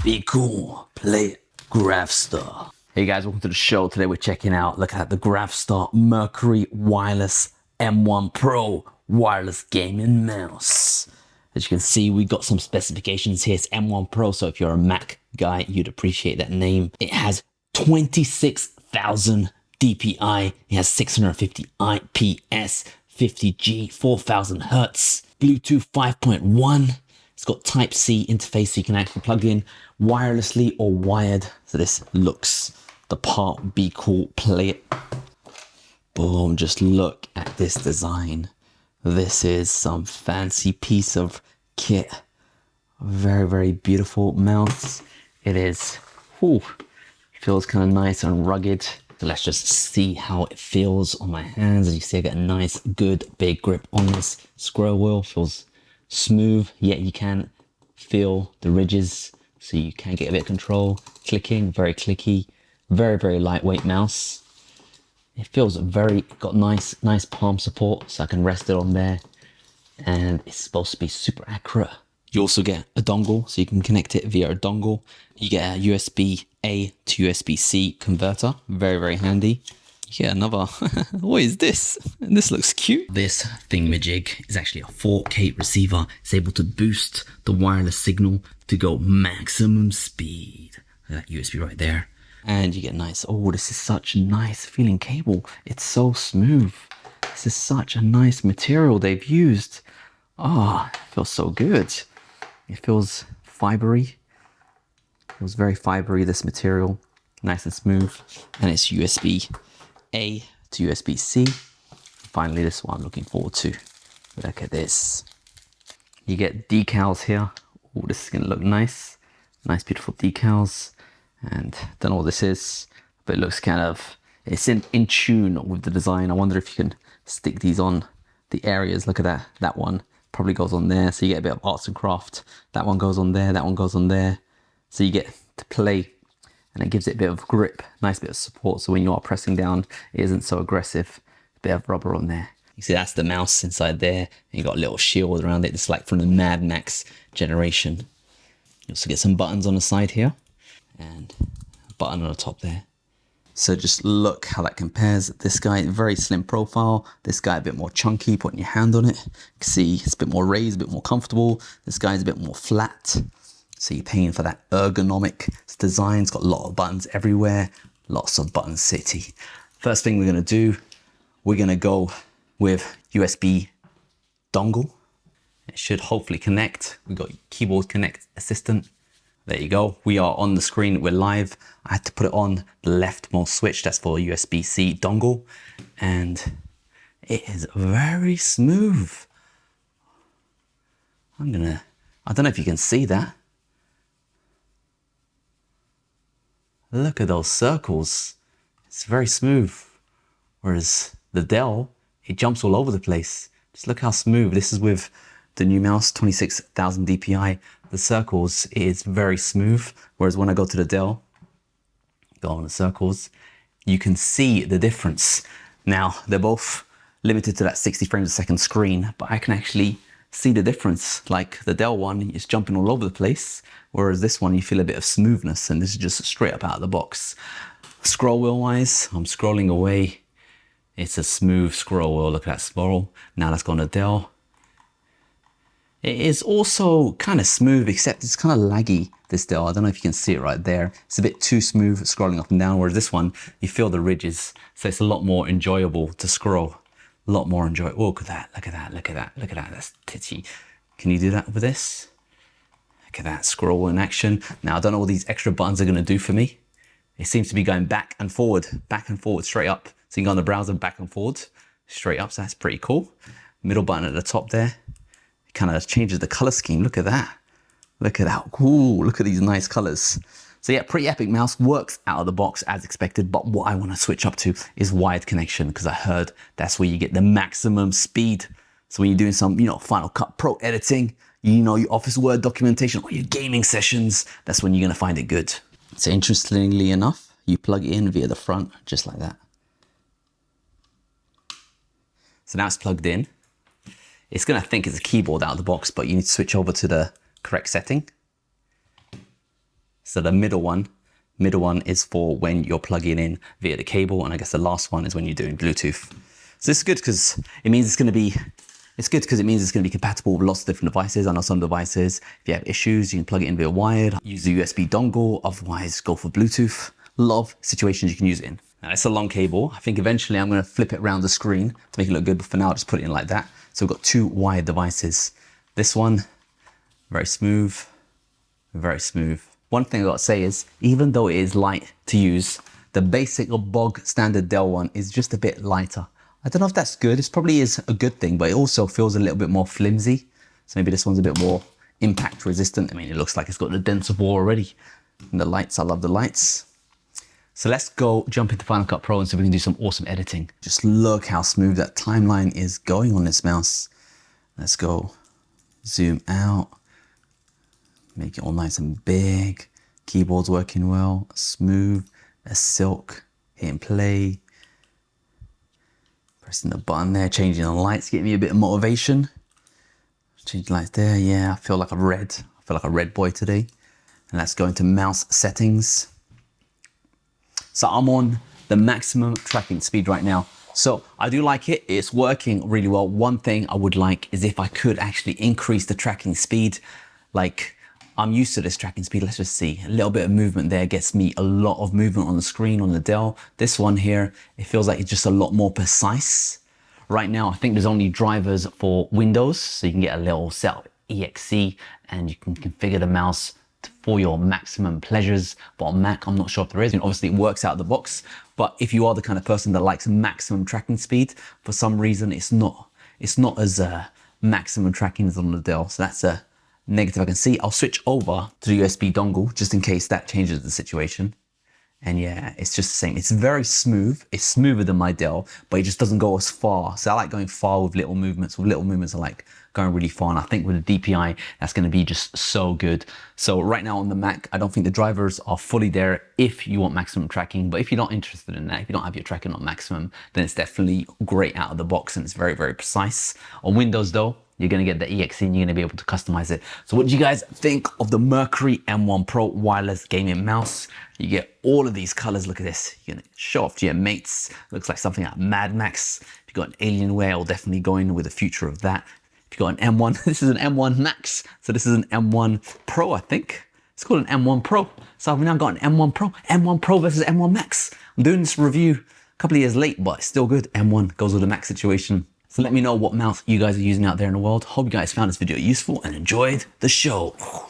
Be cool, play it, GravaStar. Hey guys, welcome to the show. Today we're checking out, look at the GravaStar Mercury Wireless M1 Pro wireless gaming mouse. As you can see, we got some specifications here. It's M1 Pro, so if you're a Mac guy, you'd appreciate that name. It has 26,000 DPI. It has 650 IPS, 50G, 4,000 Hertz, Bluetooth 5.1. It's got Type-C interface, so you can actually plug in wirelessly or wired. So this looks the part. Be cool, play it. Boom, just look at this design. This is some fancy piece of kit. Very, very beautiful mouse. It is, feels kind of nice and rugged. Let's just see how it feels on my hands. As you see, I get a nice, good, big grip on this scroll wheel. Feels smooth, yet you can feel the ridges, so you can get a bit of control. Clicking, very clicky, very, very lightweight mouse. It feels got nice palm support, so I can rest it on there. And it's supposed to be super accurate. You also get a dongle, so you can connect it via a dongle. You get a USB-A to USB-C converter, very, very handy. Yeah, another, what is this? This looks cute. This thingamajig is actually a 4K receiver. It's able to boost the wireless signal to go maximum speed. That USB right there. And you get nice, this is such a nice feeling cable. It's so smooth. This is such a nice material they've used. It feels so good. It feels fibery. It feels very fibery, this material. Nice and smooth. And it's USB-A to USB-C. Finally, this one I'm looking forward to. Look at this. You get decals here. This is gonna look nice. Nice, beautiful decals. And don't know what this is, but it looks kind of, it's in tune with the design. I wonder if you can stick these on the areas. Look at that. That one probably goes on there. So you get a bit of arts and craft. That one goes on there. That one goes on there. So you get to play, and it gives it a bit of grip, nice bit of support. So when you are pressing down, it isn't so aggressive. A bit of rubber on there. You see, that's the mouse inside there. And you got a little shield around it. It's like from the Mad Max generation. You also get some buttons on the side here. And a button on the top there. So just look how that compares. This guy, very slim profile. This guy a bit more chunky, putting your hand on it. You can see it's a bit more raised, a bit more comfortable. This guy's a bit more flat. So you're paying for that ergonomic design. It's got a lot of buttons everywhere. Lots of button city. First thing we're gonna do, we're gonna go with USB dongle. It should hopefully connect. We've got keyboard connect assistant. There you go. We are on the screen. We're live. I had to put it on the leftmost switch. That's for USB-C dongle. And it is very smooth. I don't know if you can see that. Look at those circles. It's very smooth. Whereas the Dell, it jumps all over the place. Just look how smooth. This is with the new mouse, 26,000 DPI. The circles is very smooth. Whereas when I go to the Dell, go on the circles, you can see the difference. Now, they're both limited to that 60 frames a second screen, but I can actually see the difference. Like the Dell one is jumping all over the place, whereas this one, you feel a bit of smoothness, and this is just straight up out of the box. Scroll wheel wise, I'm scrolling away. It's a smooth scroll wheel. Look at that scroll. Now let's go on the Dell. It is also kind of smooth, except it's kind of laggy, this Dell. I don't know if you can see it right there. It's a bit too smooth scrolling up and down, whereas this one, you feel the ridges. So it's a lot more enjoyable to scroll. A lot more enjoyable. Oh, look at that, look at that, look at that, look at that. That's titty. Can you do that with this? Look at that, scroll in action. Now, I don't know what these extra buttons are gonna do for me. It seems to be going back and forward, straight up. So you can go on the browser, back and forward, straight up, so that's pretty cool. Middle button at the top there. Kind of changes the color scheme. Look at that. Look at that. Ooh, look at these nice colors. So yeah, pretty epic mouse. Works out of the box as expected. But what I want to switch up to is wired connection, because I heard that's where you get the maximum speed. So when you're doing some, Final Cut Pro editing, your Office Word documentation or your gaming sessions, that's when you're going to find it good. So interestingly enough, you plug it in via the front, just like that. So now it's plugged in. It's going to think it's a keyboard out of the box, but you need to switch over to the correct setting. So the middle one is for when you're plugging in via the cable, and I guess the last one is when you're doing Bluetooth. So this is good because it means it's going to be compatible with lots of different devices. I know some devices, if you have issues, you can plug it in via wired, use the USB dongle, otherwise go for Bluetooth. A lot of situations you can use it in. Now it's a long cable. I think eventually I'm going to flip it around the screen to make it look good, but for now, just put it in like that. So we've got two wired devices. This one, very smooth, very smooth. One thing I got to say is, even though it is light to use, the basic or bog standard Dell one is just a bit lighter. I don't know if that's good. It probably is a good thing, but it also feels a little bit more flimsy. So maybe this one's a bit more impact resistant. I mean, it looks like it's got the denser bore already. And the lights, I love the lights. So let's go jump into Final Cut Pro and see if we can do some awesome editing. Just look how smooth that timeline is going on this mouse. Let's go zoom out, make it all nice and big. Keyboard's working well, smooth as silk. Hitting play. Pressing the button there, changing the lights, getting me a bit of motivation. Change the lights there, yeah, I feel like a red boy today. And let's go into mouse settings. So I'm on the maximum tracking speed right now. So I do like it, it's working really well. One thing I would like is if I could actually increase the tracking speed. Like, I'm used to this tracking speed. Let's just see, a little bit of movement there gets me a lot of movement on the screen on the Dell. This one here, it feels like it's just a lot more precise. Right now, I think there's only drivers for Windows, so you can get a little setup exe and you can configure the mouse for your maximum pleasures. But on Mac, I'm not sure if there is. I mean, obviously it works out of the box, but if you are the kind of person that likes maximum tracking speed, for some reason it's not as maximum tracking as on the Dell. So that's a negative I can see. I'll switch over to the USB dongle just in case that changes the situation. And yeah, it's just the same. It's very smooth. It's smoother than my Dell, but it just doesn't go as far. So I like going far with little movements. With little movements, I like going really far. And I think with the DPI, that's going to be just so good. So right now on the Mac, I don't think the drivers are fully there if you want maximum tracking. But if you're not interested in that, if you don't have your tracking on maximum, then it's definitely great out of the box and it's very, very precise. On Windows though, you're going to get the EXE and you're going to be able to customize it. So what do you guys think of the Mercury M1 Pro wireless gaming mouse? You get all of these colors. Look at this. You're going to show off to your mates. Looks like something like Mad Max. If you've got an Alienware, I'll definitely go in with the future of that. If you've got an M1, this is an M1 Max. So this is an M1 Pro, I think. It's called an M1 Pro. So I've now got an M1 Pro. M1 Pro versus M1 Max. I'm doing this review a couple of years late, but it's still good. M1 goes with the Max situation. So let me know what mouse you guys are using out there in the world. Hope you guys found this video useful and enjoyed the show. Oh,